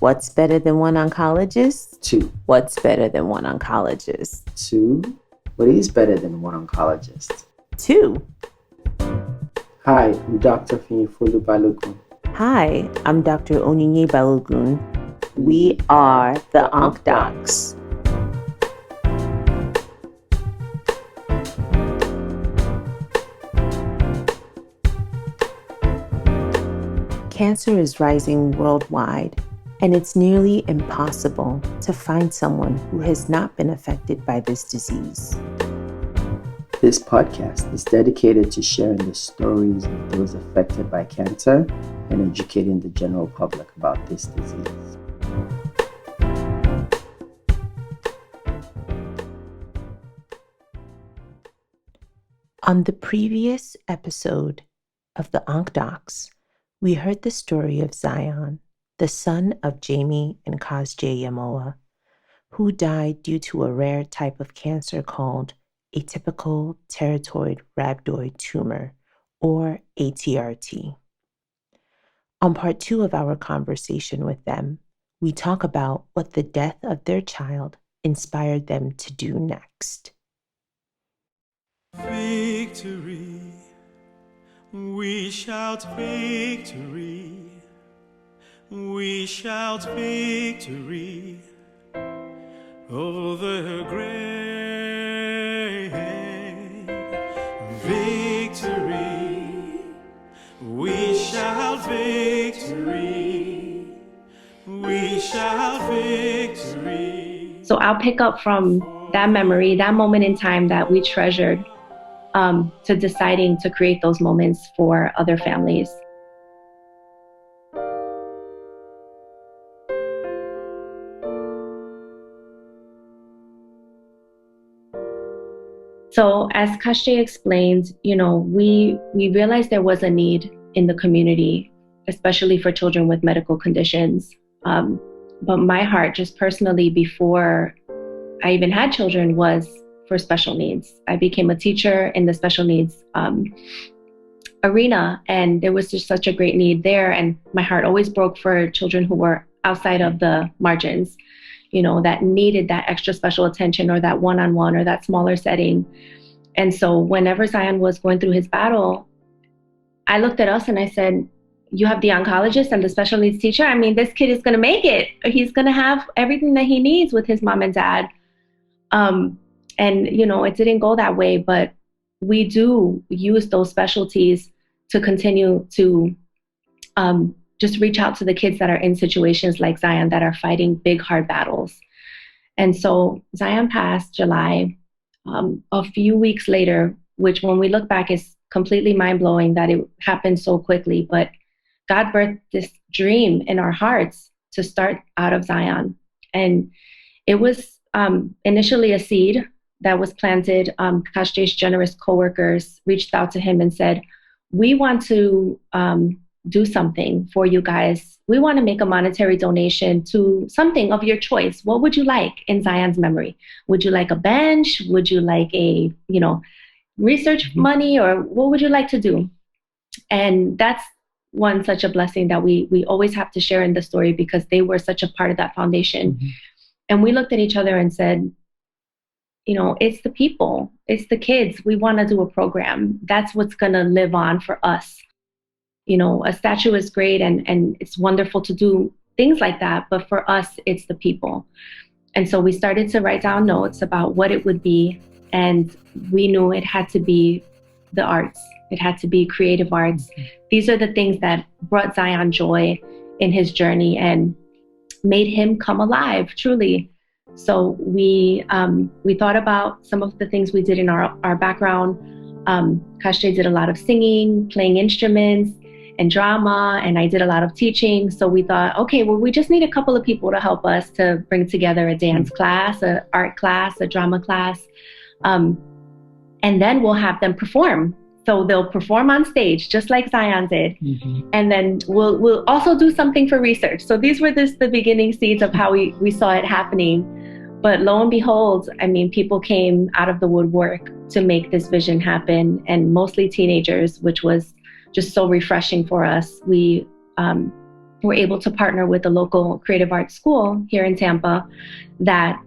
What's better than one oncologist? 2. What's better than one oncologist? 2. What is better than one oncologist? 2. Hi, I'm Dr. Finyfolu Balogun. Hi, I'm Dr. Onyinye Balogun. We are the Onc Docs. Cancer is rising worldwide, and it's nearly impossible to find someone who has not been affected by this disease. This podcast is dedicated to sharing the stories of those affected by cancer and educating the general public about this disease. On the previous episode of the Onc Docs, we heard the story of Zion, the son of Jaymi and Kosj Yamoah, who died due to a rare type of cancer called atypical teratoid rhabdoid tumor, or ATRT. On part 2 of our conversation with them, we talk about what the death of their child inspired them to do next. Victory, we shout victory, we shout victory over the grave. Victory, we shout victory, we shout victory. So I'll pick up from that memory, that moment in time that we treasured, to deciding to create those moments for other families. So as Kosj explained, we realized there was a need in the community, especially for children with medical conditions. But my heart, just personally, before I even had children, was for special needs. I became a teacher in the special needs arena, and there was just such a great need there. And my heart always broke for children who were outside of the margins, that needed that extra special attention or that one-on-one or that smaller setting. And so whenever Zion was going through his battle, I looked at us and I said, you have the oncologist and the special needs teacher. I mean, this kid is going to make it. He's going to have everything that he needs with his mom and dad. And, it didn't go that way, but we do use those specialties to continue to just reach out to the kids that are in situations like Zion that are fighting big, hard battles. And so Zion passed July. A few weeks later, which when we look back is completely mind-blowing that it happened so quickly, but God birthed this dream in our hearts to start Out of Zion. And it was initially a seed that was planted. Kosj's generous coworkers reached out to him and said, we want to do something for you guys. We want to make a monetary donation to something of your choice. What would you like in Zion's memory? Would you like a bench? Would you like a, research money, or what would you like to do? And that's such a blessing that we always have to share in the story, because they were such a part of that foundation. Mm-hmm. And we looked at each other and said, it's the people, it's the kids. We want to do a program. That's what's going to live on for us. A statue is great and it's wonderful to do things like that. But for us, it's the people. And so we started to write down notes about what it would be. And we knew it had to be the arts. It had to be creative arts. These are the things that brought Zion joy in his journey and made him come alive, truly. So we thought about some of the things we did in our background. Kosj did a lot of singing, playing instruments, and drama, and I did a lot of teaching. So we thought, okay, well, we just need a couple of people to help us to bring together a dance class, an art class, a drama class, and then we'll have them perform. So they'll perform on stage, just like Zion did. Mm-hmm. And then we'll also do something for research. So these were the beginning seeds of how we saw it happening. But lo and behold, people came out of the woodwork to make this vision happen, and mostly teenagers, which was just so refreshing for us. We were able to partner with a local creative arts school here in Tampa that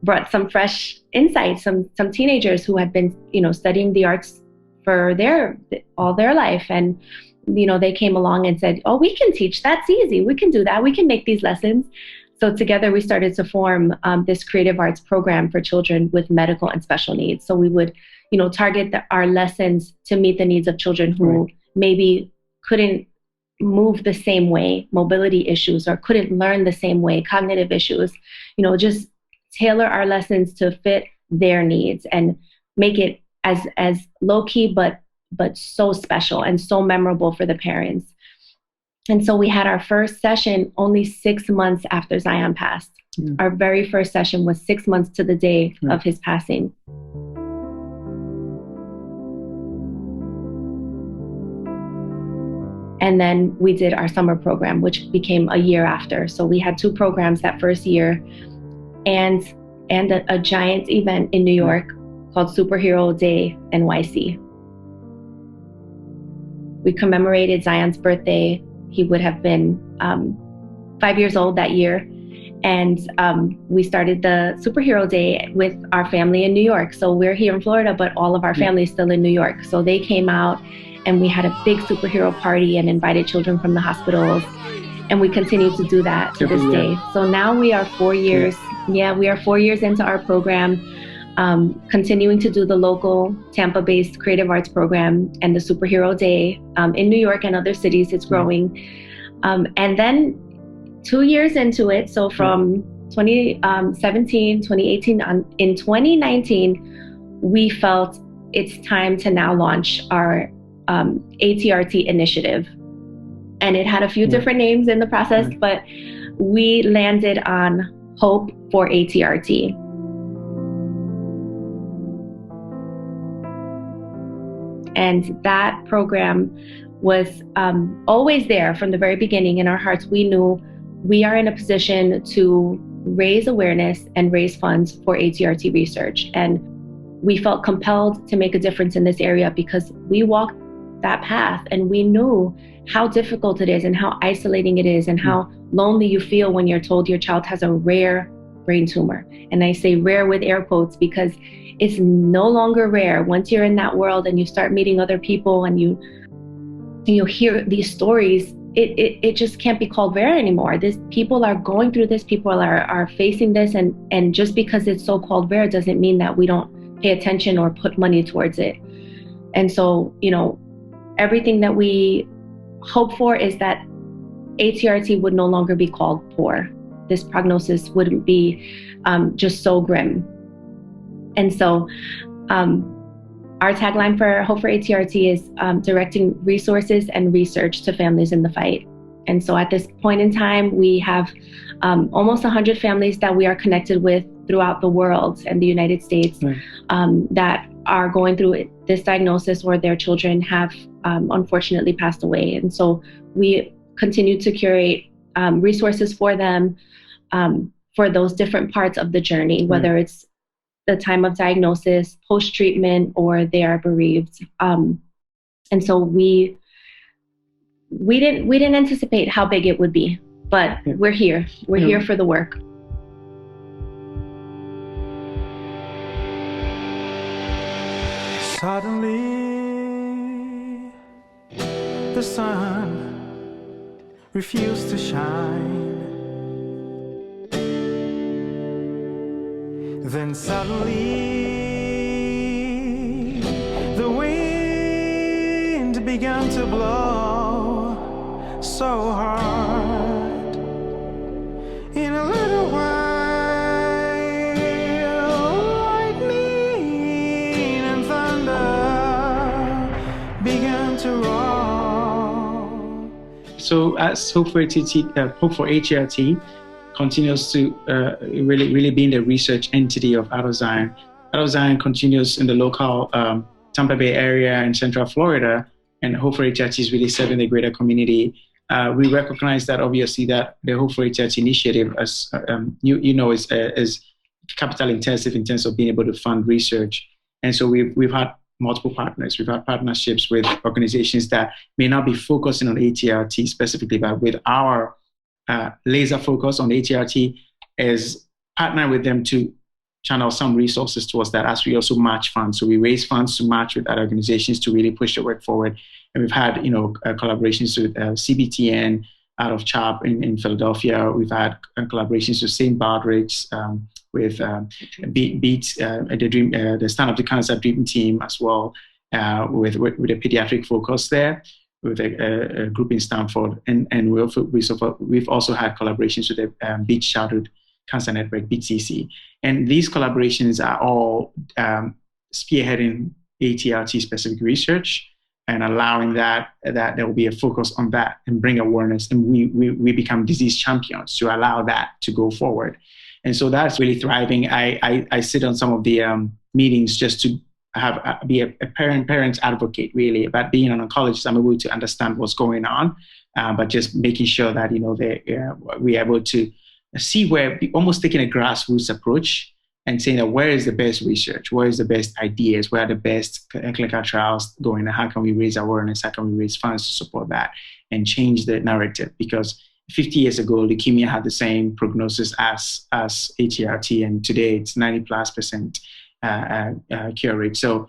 brought some fresh insights, some teenagers who had been, studying the arts for all their life. And, they came along and said, oh, we can teach. That's easy. We can do that. We can make these lessons. So together we started to form this creative arts program for children with medical and special needs. So we would, target our lessons to meet the needs of children who maybe couldn't move the same way, mobility issues, or couldn't learn the same way, cognitive issues, just tailor our lessons to fit their needs and make it as low key, but so special and so memorable for the parents. And so we had our first session only 6 months after Zion passed. Our very first session was 6 months to the day of his passing. And then we did our summer program, which became a year after. So we had 2 programs that first year, and a giant event in New York called Superhero Day NYC. We commemorated Zion's birthday. He would have been 5 years old that year. And we started the Superhero Day with our family in New York. So we're here in Florida, but all of our family is still in New York. So they came out and we had a big superhero party and invited children from the hospitals. And we continue to do that to this day. So now we are 4 years. We are 4 years into our program, continuing to do the local Tampa-based creative arts program and the Superhero Day in New York and other cities. It's growing. And then 2 years into it, so from 2017, 2018, in 2019, we felt it's time to now launch our ATRT initiative. And it had a few different names in the process, but we landed on Hope for ATRT. And that program was always there from the very beginning. In our hearts, we knew we are in a position to raise awareness and raise funds for ATRT research. And we felt compelled to make a difference in this area because we walked that path and we knew how difficult it is and how isolating it is and how lonely you feel when you're told your child has a rare brain tumor. And I say rare with air quotes because it's no longer rare. Once you're in that world and you start meeting other people and you hear these stories, it just can't be called rare anymore. People are going through this, people are facing this, and just because it's so called rare doesn't mean that we don't pay attention or put money towards it. And so, everything that we hope for is that ATRT would no longer be called poor. This prognosis wouldn't be just so grim. And so our tagline for Hope for ATRT is directing resources and research to families in the fight. And so at this point in time, we have almost 100 families that we are connected with throughout the world and the United States that are going through this diagnosis or their children have unfortunately passed away. And so we continue to curate resources for them for those different parts of the journey, whether it's the time of diagnosis, post-treatment, or they are bereaved. And so we didn't anticipate how big it would be, but we're here. We're here for the work. Suddenly, the sun refused to shine. Then suddenly, the wind began to blow so hard. In a little while, lightning and thunder began to roar. So as Hope for ATRT continues to really being the research entity of Out of Zion. Out of Zion continues in the local Tampa Bay area in Central Florida, and Hope for ATRT is really serving the greater community. We recognize that obviously that the Hope for ATRT initiative, as is capital intensive in terms of being able to fund research, and so we've had multiple partners. We've had partnerships with organizations that may not be focusing on ATRT specifically, but with our laser focus on ATRT is partner with them to channel some resources towards that as we also match funds. So we raise funds to match with other organizations to really push the work forward. And we've had, collaborations with CBTN out of CHOP in Philadelphia. We've had collaborations with St. Baldrick's, with Beats, the Stand Up to Cancer Dream Team as well, with a pediatric focus there, with a group in Stanford. And we've also had collaborations with the Beats Childhood Cancer Network, BCC. And these collaborations are all spearheading ATRT-specific research and allowing that there will be a focus on that and bring awareness. And we become disease champions to allow that to go forward. And so that's really thriving. I sit on some of the meetings just to be a parent's advocate, really, about being an oncologist. I'm able to understand what's going on, but just making sure that, we're able to see where, almost taking a grassroots approach and saying that where is the best research, where is the best ideas, where are the best clinical trials going, and how can we raise awareness, how can we raise funds to support that and change the narrative? Because 50 years ago, leukemia had the same prognosis as ATRT, and today it's 90+% cure rate. So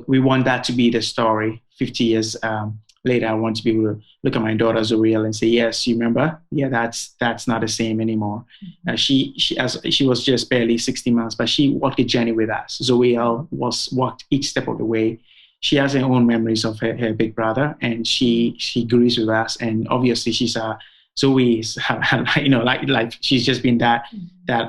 we want that to be the story 50 years later. I want to be able to look at my daughter Zoe and say, yes, you remember? Yeah, that's not the same anymore. She was just barely 60 months, but she walked a journey with us. Zoe walked each step of the way. She has her own memories of her big brother, and she agrees with us. And obviously, Zoe is, like she's just been that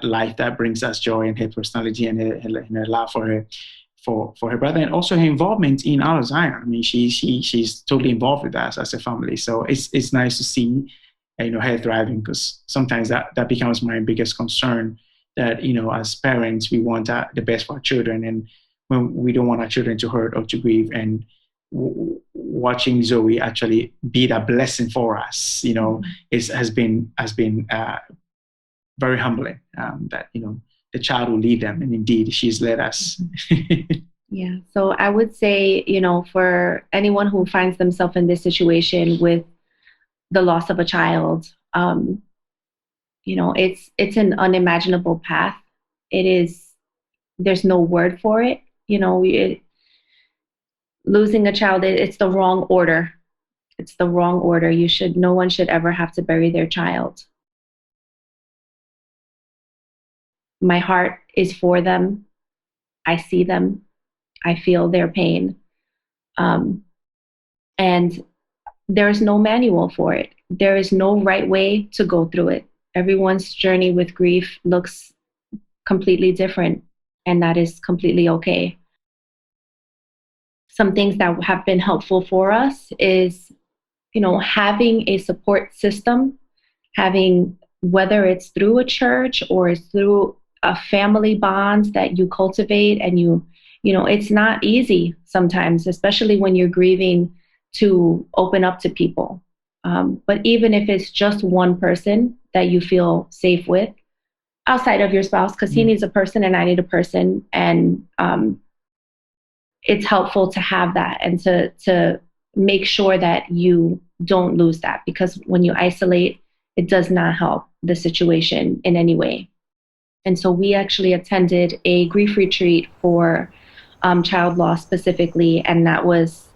life that brings us joy, and her personality and her love for her brother, and also her involvement in Out of Zion. I mean, she's totally involved with us as a family. So it's nice to see, her thriving, because sometimes that becomes my biggest concern, that, as parents, we want the best for our children, and when we don't want our children to hurt or to grieve. And watching Zoe actually be that blessing for us, has been very humbling, that, the child will lead them. And indeed, she's led us. Yeah. So I would say, for anyone who finds themselves in this situation with the loss of a child, it's an unimaginable path. There's no word for it. Losing a child, it's the wrong order. It's the wrong order. No one should ever have to bury their child. My heart is for them. I see them. I feel their pain. And there is no manual for it. There is no right way to go through it. Everyone's journey with grief looks completely different, and that is completely okay. Some things that have been helpful for us is, having a support system, whether it's through a church or it's through a family bond that you cultivate, and it's not easy sometimes, especially when you're grieving, to open up to people. But even if it's just one person that you feel safe with, outside of your spouse, because he needs a person and I need a person, and it's helpful to have that and to make sure that you don't lose that, because when you isolate, it does not help the situation in any way. And so we actually attended a grief retreat for child loss specifically, and that was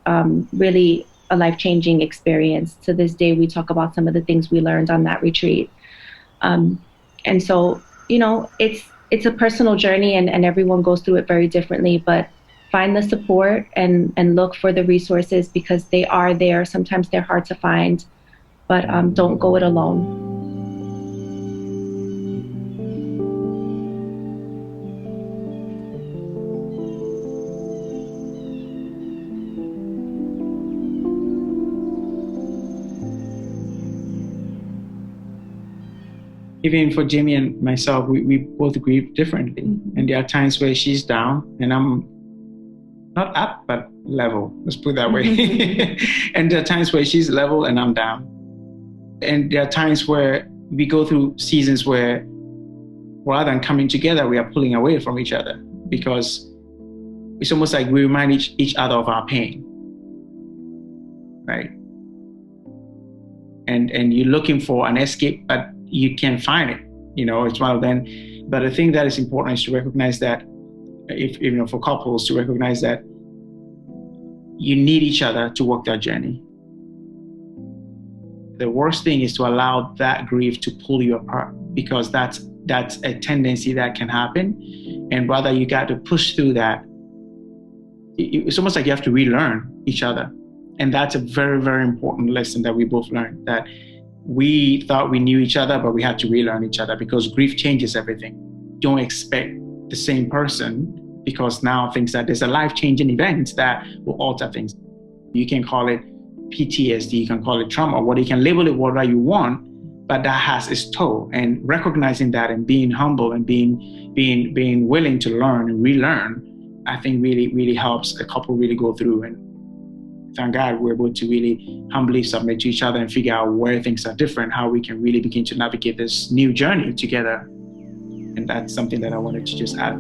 really a life-changing experience. To this day, we talk about some of the things we learned on that retreat. And so, it's a personal journey, and everyone goes through it very differently, but find the support and look for the resources, because they are there. Sometimes they're hard to find, but don't go it alone. Even for Jaymi and myself, we both grieve differently. And there are times where she's down and I'm not up, but level. Let's put it that way. And there are times where she's level and I'm down. And there are times where we go through seasons where rather than coming together, we are pulling away from each other, because it's almost like we remind each other of our pain, right? And you're looking for an escape, but you can't find it. It's one of them. But the thing that is important is to recognize that, if for couples, to recognize that you need each other to walk that journey. The worst thing is to allow that grief to pull you apart, because that's a tendency that can happen. And rather, you got to push through that. It's almost like you have to relearn each other. And that's a very, very important lesson that we both learned, that we thought we knew each other, but we had to relearn each other, because grief changes everything. Don't expect the same person, because now there's a life-changing event that will alter things. You can call it PTSD, you can call it trauma, or you can label it whatever you want, but that has its toll. And recognizing that and being humble and being willing to learn and relearn, I think really, really helps a couple really go through. And thank God we're able to really humbly submit to each other and figure out where things are different, how we can really begin to navigate this new journey together. And that's something that I wanted to just add.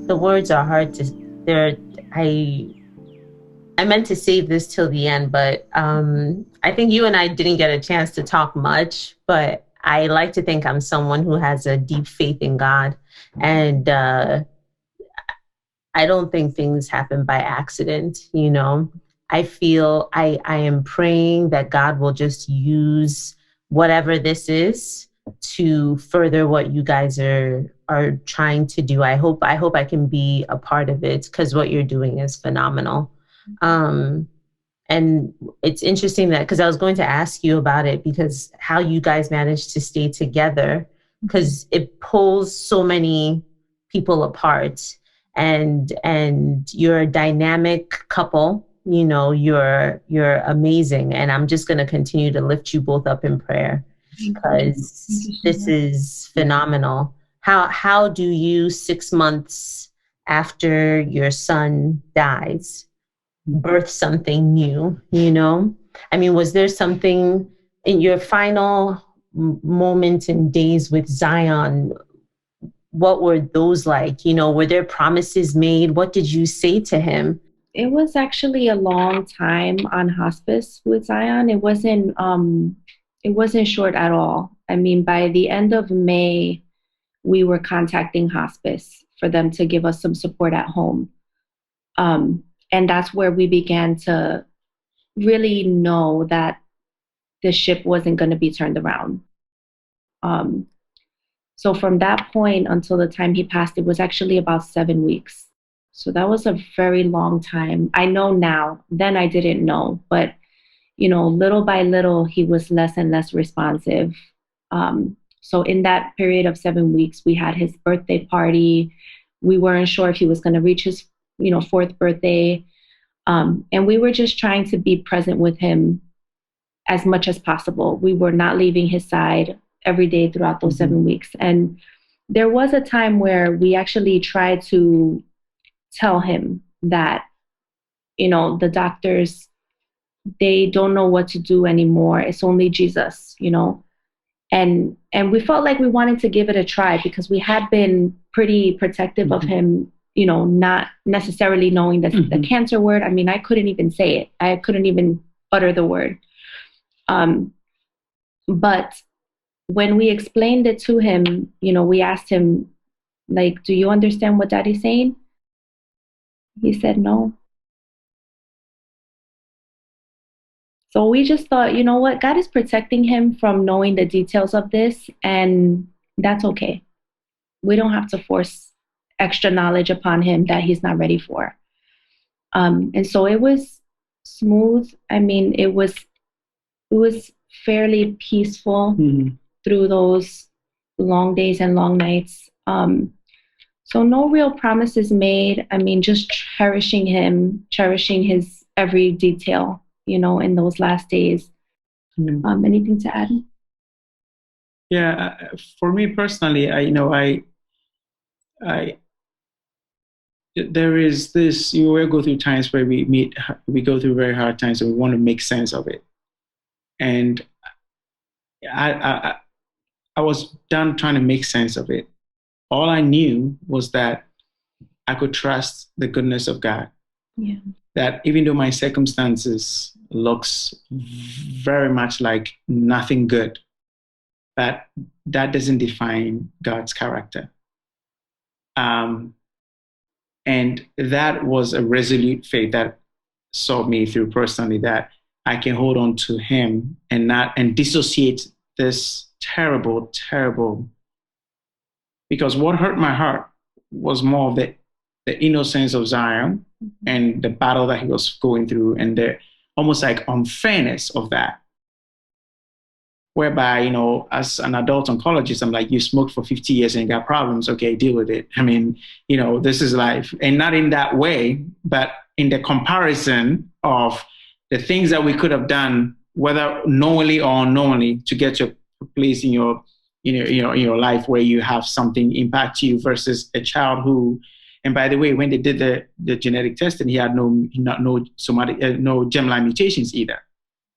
The words are hard to, I meant to save this till the end, but I think you and I didn't get a chance to talk much, but I like to think I'm someone who has a deep faith in God. And I don't think things happen by accident, I feel I am praying that God will just use whatever this is to further what you guys are trying to do. I hope I can be a part of it, because what you're doing is phenomenal. And it's interesting that, because I was going to ask you about it, because how you guys manage to stay together, because it pulls so many people apart, and you're a dynamic couple. You're amazing, and I'm just going to continue to lift you both up in prayer, because this is phenomenal. How do you, 6 months after your son dies, birth something new? I mean, was there something in your final moments and days with Zion? What were those like? Were there promises made? What did you say to him? It was actually a long time on hospice with Zion. It wasn't short at all. I mean, by the end of May, we were contacting hospice for them to give us some support at home. And that's where we began to really know that the ship wasn't going to be turned around. So from that point until the time he passed, it was actually about 7 weeks. So that was a very long time. I know now, then I didn't know, but little by little, he was less and less responsive. So in that period of 7 weeks, we had his birthday party. We weren't sure if he was going to reach his, 4th birthday. And we were just trying to be present with him as much as possible. We were not leaving his side every day throughout those 7 weeks. And there was a time where we actually tried to tell him that, the doctors, they don't know what to do anymore. It's only Jesus, And we felt like we wanted to give it a try, because we had been pretty protective of him, not necessarily knowing the cancer word. I mean, I couldn't even say it. I couldn't even utter the word. But when we explained it to him, we asked him, like, do you understand what Daddy's saying? He said no. So we just thought, you know what, God is protecting him from knowing the details of this, and that's okay. We don't have to force extra knowledge upon him that he's not ready for. And so it was smooth. I mean, it was fairly peaceful through those long days and long nights. So no real promises made. I mean, just cherishing him, cherishing his every detail, in those last days. Anything to add? Yeah, for me personally, there is this. You will go through times where we go through very hard times, and we want to make sense of it. And I was done trying to make sense of it. All I knew was that I could trust the goodness of God. Yeah. That even though my circumstances looks very much like nothing good, that doesn't define God's character. And that was a resolute faith that saw me through personally, that I can hold on to Him and dissociate this terrible, terrible. Because what hurt my heart was more of the innocence of Zion and the battle that he was going through, and the almost like unfairness of that. Whereby, as an adult oncologist, I'm like, you smoked for 50 years and you got problems. Okay, deal with it. I mean, this is life. And not in that way, but in the comparison of the things that we could have done, whether knowingly or unknowingly, to get to a place in your life where you have something impact you, versus a child who, and by the way, when they did the genetic testing, he had no germline mutations either.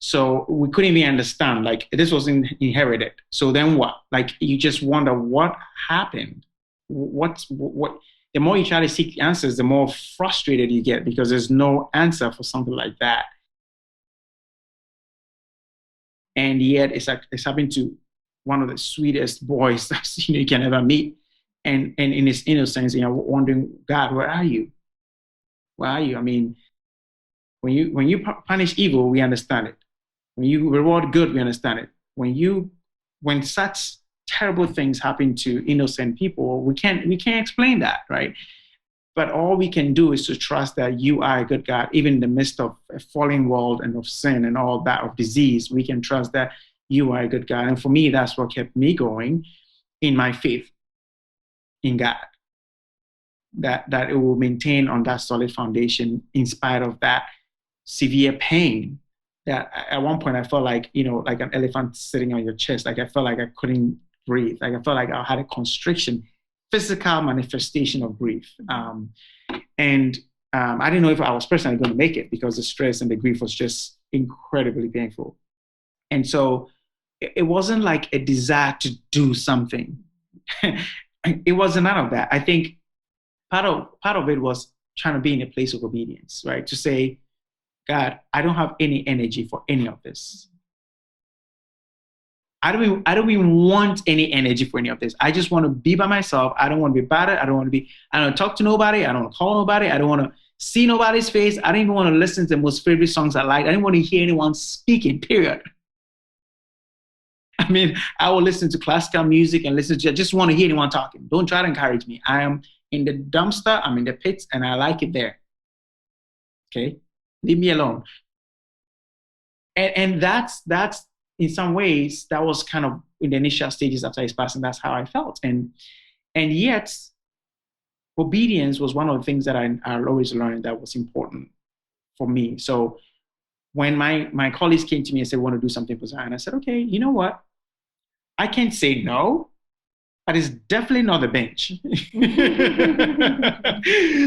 So we couldn't even understand, like, this wasn't inherited. So then what? Like, you just wonder what happened. What? The more you try to seek answers, the more frustrated you get, because there's no answer for something like that. And yet it's happened to one of the sweetest boys that you can ever meet. And in his innocence, wondering, God, where are you? Where are you? I mean, when you punish evil, we understand it. When you reward good, we understand it. When such terrible things happen to innocent people, we can't explain that, right? But all we can do is to trust that you are a good God, even in the midst of a fallen world and of sin and all that, of disease. We can trust that you are a good God. And for me, that's what kept me going in my faith in God. That it will maintain on that solid foundation in spite of that severe pain. That at one point I felt like, like an elephant sitting on your chest. Like I felt like I couldn't breathe. Like I felt like I had a constriction, physical manifestation of grief. I didn't know if I was personally going to make it, because the stress and the grief was just incredibly painful. And so it wasn't like a desire to do something. It wasn't none of that. I think part of it was trying to be in a place of obedience, right? To say, God, I don't have any energy for any of this. I don't even want any energy for any of this. I just want to be by myself. I don't want to be bothered. I don't talk to nobody. I don't want to call nobody. I don't want to see nobody's face. I don't even want to listen to the most favorite songs I like. I don't want to hear anyone speaking, period. I mean, I will listen to classical music and I just want to hear anyone talking. Don't try to encourage me. I am in the dumpster. I'm in the pits, and I like it there. Okay? Leave me alone. And that's in some ways, that was kind of in the initial stages after his passing. That's how I felt. And yet, obedience was one of the things that I always learned that was important for me. So when my colleagues came to me and said, we want to do something for Zion, I said, okay, you know what? I can't say no, but it's definitely not a bench.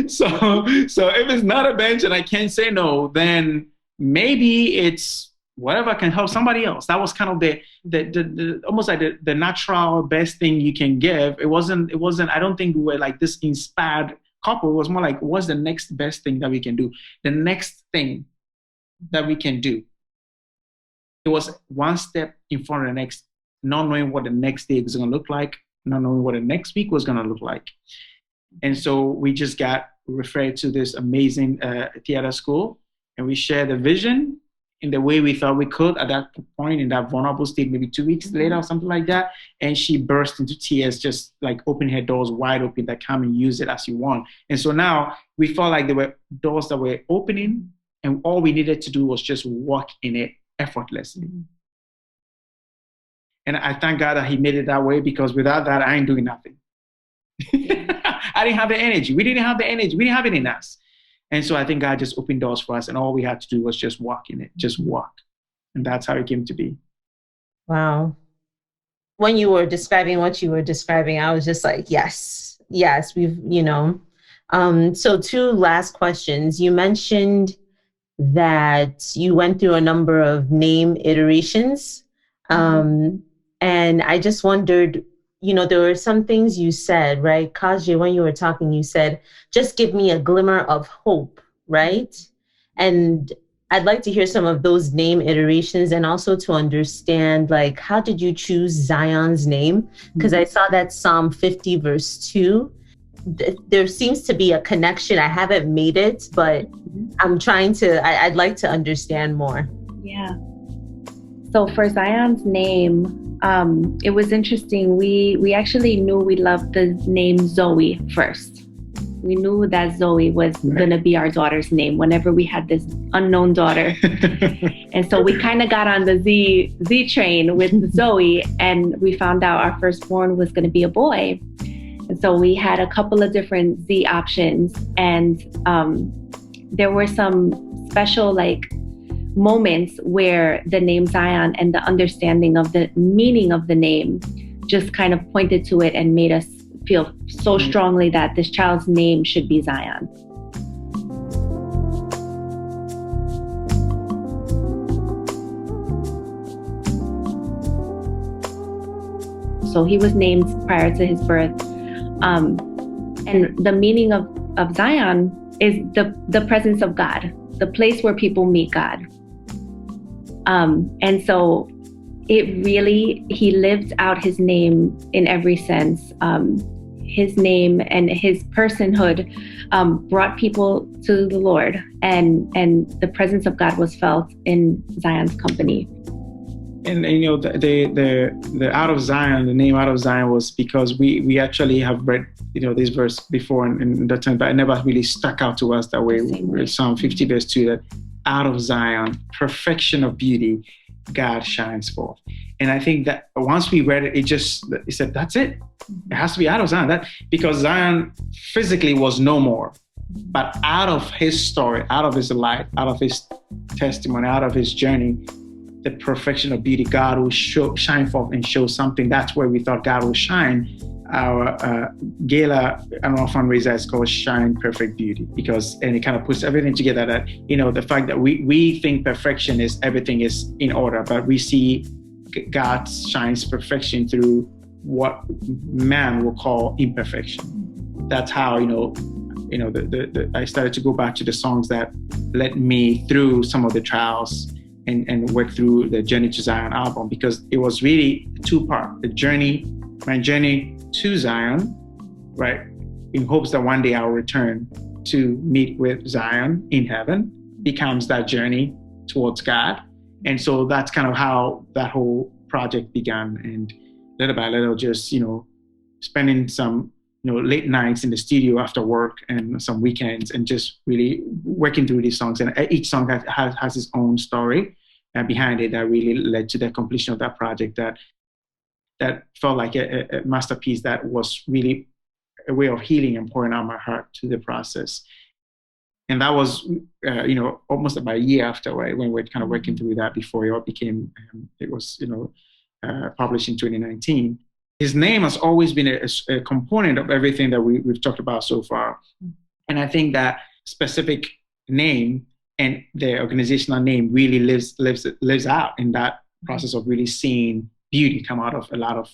So if it's not a bench and I can't say no, then maybe it's whatever can help somebody else. That was kind of the almost like the natural best thing you can give. It wasn't, I don't think we were like this inspired couple. It was more like, what's the next best thing that we can do? The next thing that we can do. It was one step in front of the next, not knowing what the next day was going to look like, not knowing what the next week was going to look like. And so we just got referred to this amazing theater school, and we shared the vision in the way we thought we could at that point, in that vulnerable state, maybe 2 weeks later or something like that. And she burst into tears, just like open her doors wide open, that come and use it as you want. And so now we felt like there were doors that were opening, and all we needed to do was just walk in it effortlessly. And I thank God that he made it that way, because without that, I ain't doing nothing. I didn't have the energy. We didn't have the energy. We didn't have it in us. And so I think God just opened doors for us, and all we had to do was just walk in it, just walk. And that's how it came to be. Wow. When you were describing what you were describing, I was just like, yes, yes, so two last questions. You mentioned that you went through a number of name iterations. And I just wondered, there were some things you said, right? Kosj, when you were talking, you said, just give me a glimmer of hope, right? And I'd like to hear some of those name iterations and also to understand, like, how did you choose Zion's name? Because I saw that Psalm 50, verse 2. There seems to be a connection. I haven't made it, but I'd like to understand more. Yeah. So for Zion's name, it was interesting. We actually knew we loved the name Zoe first. We knew that Zoe was going to be our daughter's name whenever we had this unknown daughter. And so we kind of got on the Z train with Zoe, and we found out our firstborn was going to be a boy. And so we had a couple of different Z options, and there were some special moments where the name Zion and the understanding of the meaning of the name just kind of pointed to it and made us feel so strongly that this child's name should be Zion. So he was named prior to his birth. And the meaning of Zion is the presence of God, the place where people meet God. And so he lived out his name in every sense. His name and his personhood brought people to the Lord, and the presence of God was felt in Zion's company. And the Out of Zion, the name Out of Zion was because we actually have read this verse before in that time, but it never really stuck out to us that way. Psalm 50 verse 2, that out of Zion, perfection of beauty, God shines forth. And I think that once we read it, it said, that's it. It has to be out of Zion. Because Zion physically was no more, but out of his story, out of his life, out of his testimony, out of his journey, the perfection of beauty, God will shine forth and show something. That's where we thought God will shine. Our gala annual fundraiser is called Shine Perfect Beauty, and it kind of puts everything together, that the fact that we think perfection is everything is in order, but we see God shines perfection through what man will call imperfection. That's how I started to go back to the songs that led me through some of the trials and work through the Journey to Zion album, because it was really two-part. My journey to Zion, right, in hopes that one day I'll return to meet with Zion in heaven, becomes that journey towards God. And so that's kind of how that whole project began. And little by little, just, spending some, late nights in the studio after work and some weekends, and just really working through these songs. And each song has its own story behind it that really led to the completion of that project, that felt like a masterpiece that was really a way of healing and pouring out my heart to the process. And that was, almost about a year after, right, when we're kind of working through that before it all became, published in 2019. His name has always been a component of everything that we've talked about so far. And I think that specific name and the organizational name really lives out in that process of really seeing beauty come out of a lot of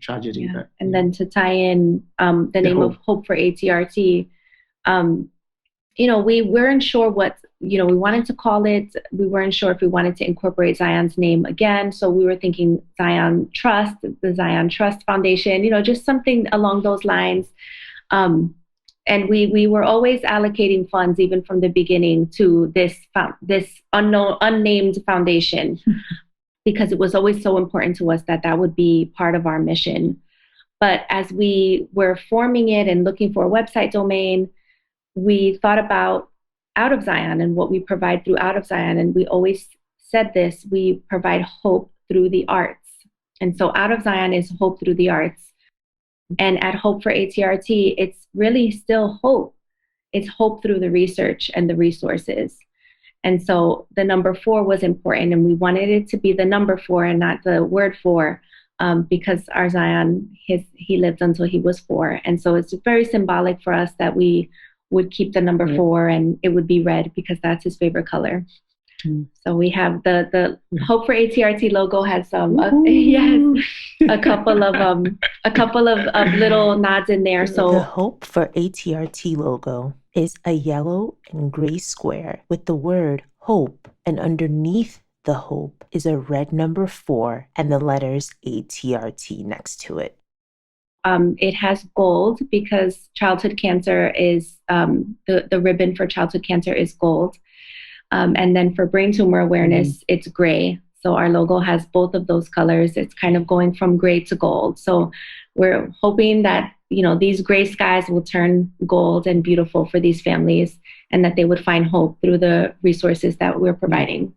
tragedy. Yeah. And then to tie in the name of Hope for ATRT, we weren't sure what, we wanted to call it. We weren't sure if we wanted to incorporate Zion's name again. So we were thinking Zion Trust, the Zion Trust Foundation, just something along those lines. And we were always allocating funds, even from the beginning, to this unnamed foundation, because it was always so important to us that would be part of our mission. But as we were forming it and looking for a website domain, we thought about Out of Zion and what we provide through Out of Zion. And we always said this, we provide hope through the arts. And so Out of Zion is hope through the arts. And at Hope for ATRT, it's really still hope. It's hope through the research and the resources. And so the number 4 was important, and we wanted it to be the number 4 and not the word 4, because our Zion, he lived until he was 4. And so it's very symbolic for us that we would keep the number 4, and it would be red because that's his favorite color. So we have the Hope for ATRT logo has a couple of little nods in there. So the Hope for ATRT logo is a yellow and gray square with the word hope, and underneath the hope is a red number 4 and the letters ATRT next to it. It has gold because childhood cancer is the ribbon for childhood cancer is gold. And then for brain tumor awareness, it's gray. So our logo has both of those colors. It's kind of going from gray to gold. So we're hoping that, these gray skies will turn gold and beautiful for these families, and that they would find hope through the resources that we're providing.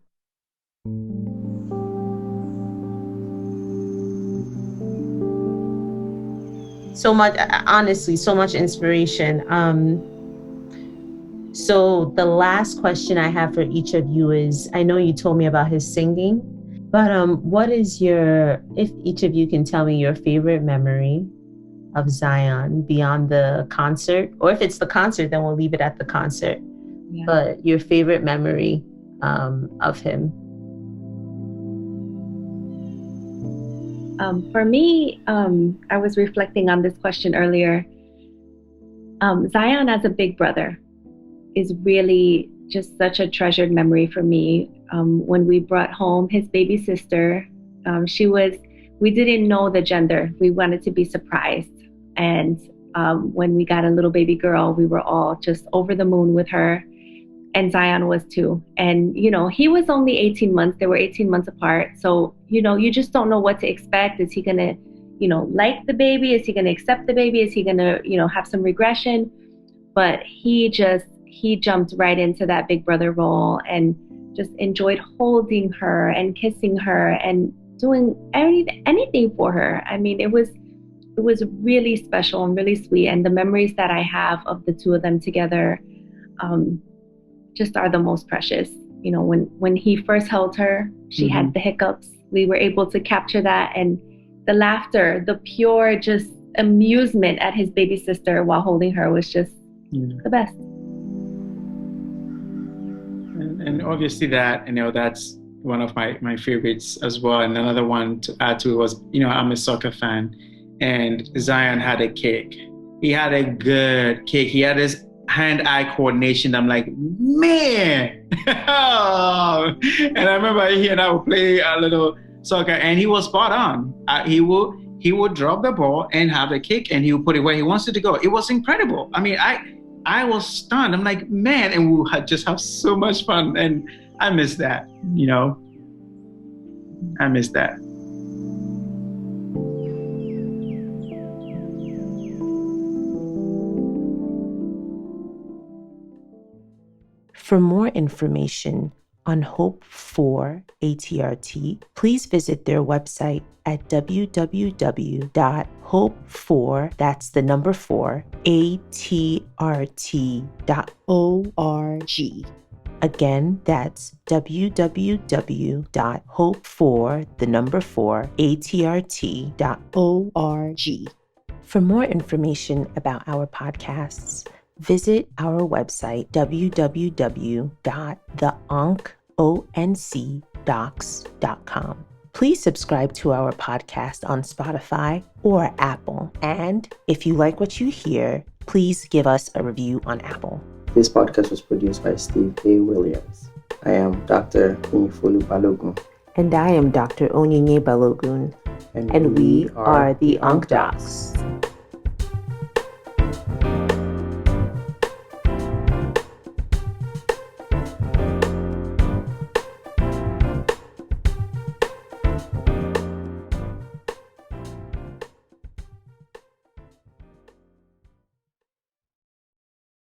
So much, honestly, so much inspiration. So the last question I have for each of you is, I know you told me about his singing, but what is if each of you can tell me your favorite memory of Zion beyond the concert, or if it's the concert, then we'll leave it at the concert. Yeah. But your favorite memory of him. For me, I was reflecting on this question earlier. Zion as a big brother is really just such a treasured memory for me. When we brought home his baby sister, we didn't know the gender. We wanted to be surprised. And when we got a little baby girl, we were all just over the moon with her. And Zion was too. And, he was only 18 months. They were 18 months apart. So, you just don't know what to expect. Is he going to, like the baby? Is he going to accept the baby? Is he going to, have some regression? But he jumped right into that big brother role and just enjoyed holding her and kissing her and doing anything for her. I mean, it was really special and really sweet. And the memories that I have of the two of them together just are the most precious. When he first held her, she had the hiccups. We were able to capture that, and the laughter, the pure just amusement at his baby sister while holding her was just the best. And obviously that's one of my favorites as well. And another one to add to it was, I'm a soccer fan, and Zion had a kick. He had a good kick. He had his hand-eye coordination. I'm like, man. And I remember he and I would play a little soccer, and he was spot on. He would drop the ball and have a kick, and he would put it where he wants it to go. It was incredible. I mean, I was stunned. I'm like, man, and we had just have so much fun, and I miss that. I miss that. For more information on Hope for ATRT, please visit their website at www.hope4, that's the number 4, ATRT.org. Again, that's www.hope4, the number 4, ATRT.org. For more information about our podcasts, visit our website, www.theoncdocs.com. Please subscribe to our podcast on Spotify or Apple. And if you like what you hear, please give us a review on Apple. This podcast was produced by Steve A. Williams. I am Dr. Unyifolu Balogun. And I am Dr. Onyinye Balogun. And we are the Onc Docs.